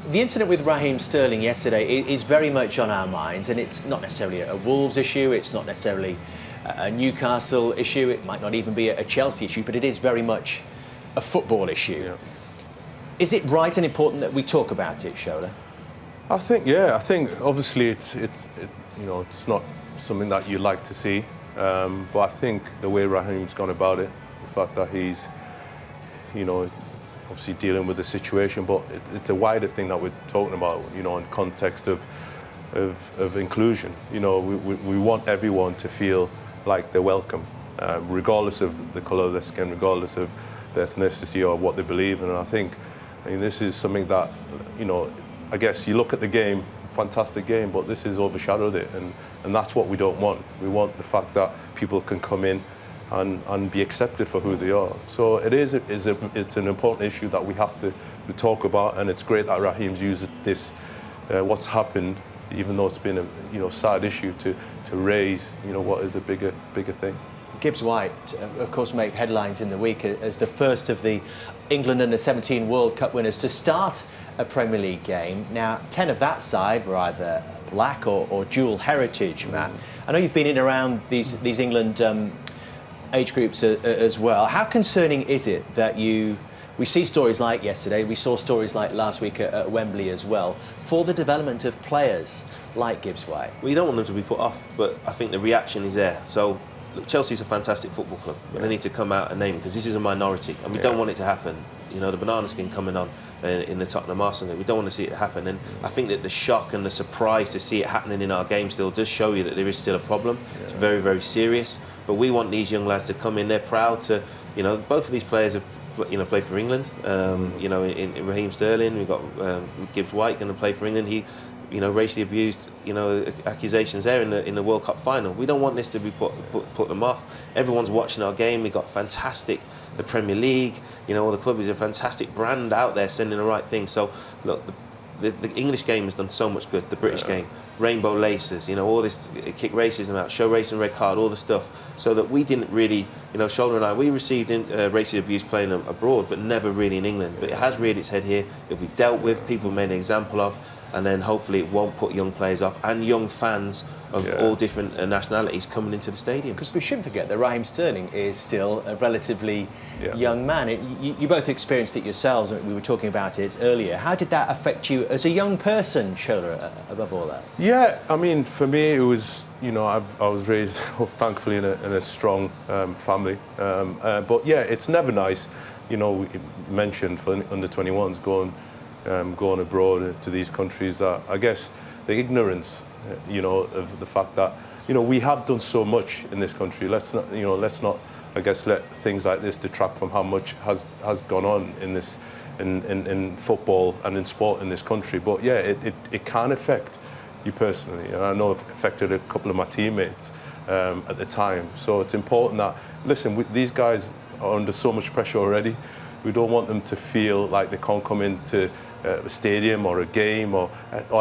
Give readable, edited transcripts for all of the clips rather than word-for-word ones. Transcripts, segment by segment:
The incident with Raheem Sterling yesterday is very much on our minds, and it's not necessarily a Wolves issue, it's not necessarily a Newcastle issue, it might not even be a Chelsea issue, but it is very much a football issue. Yeah. Is it right and important that we talk about it, Shola? I think obviously it's not something that you like to see, but I think the way Raheem's gone about it, the fact that he's, obviously dealing with the situation, but it's a wider thing that we're talking about, in context of inclusion. We want everyone to feel like they're welcome, regardless of the colour of their skin, regardless of their ethnicity or what they believe in. And I think, this is something that, I guess you look at the game, fantastic game, but this has overshadowed it, and that's what we don't want. We want the fact that people can come in and be accepted for who they are. So it's an important issue that we have to talk about, and it's great that Raheem's used this, what's happened, even though it's been a sad issue, to raise what is a bigger thing. Gibbs White, of course, make headlines in the week as the first of the England Under-17 World Cup winners to start a Premier League game. Now, 10 of that side were either black or dual heritage, Matt. I know you've been in around these England age groups as well. How concerning is it that we see stories like yesterday, we saw stories like last week at Wembley as well, for the development of players like Gibbs White? Well, you don't want them to be put off, but I think the reaction is there. So, look, Chelsea's a fantastic football club, but they need to come out and name it, because this is a minority, and we don't want it to happen. The banana skin coming on in the Tottenham Arsenal, we don't want to see it happen. And I think that the shock and the surprise to see it happening in our game still does show you that there is still a problem. It's very, very serious. But we want these young lads to come in. They're proud to, both of these players have, played for England. In Raheem Sterling, we've got Gibbs White going to play for England. He, racially abused, accusations there in the World Cup final. We don't want this to be put them off. Everyone's watching our game. We got the Premier League. All the clubs, is a fantastic brand out there sending the right thing. So look, the English game has done so much good. The British game, rainbow laces, all this, kick racism out, show race and red card, all the stuff. So that we didn't really, Shola and I, we received racial abuse playing abroad, but never really in England. But it has reared its head here. It'll be dealt with. People made an example of. And then hopefully it won't put young players off and young fans of all different nationalities coming into the stadium. Because we shouldn't forget that Raheem Sterling is still a relatively young man. You both experienced it yourselves, and we were talking about it earlier. How did that affect you as a young person, Shola, above all that? Yeah, for me it was, I was raised, thankfully, in a strong family. But yeah, it's never nice, we mentioned for under-21s going abroad to these countries. I guess the ignorance, of the fact that, we have done so much in this country. Let's not, I guess, let things like this detract from how much has gone on in football and in sport in this country. But yeah, it can affect you personally, and I know it affected a couple of my teammates at the time. So it's important that, listen, these guys are under so much pressure already. We don't want them to feel like they can't come into a stadium or a game or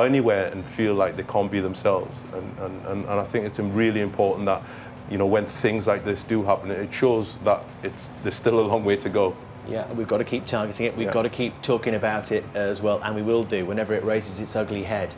anywhere and feel like they can't be themselves. And I think it's really important that, when things like this do happen, it shows that there's still a long way to go. Yeah, we've got to keep targeting it. We've got to keep talking about it as well, and we will do whenever it raises its ugly head.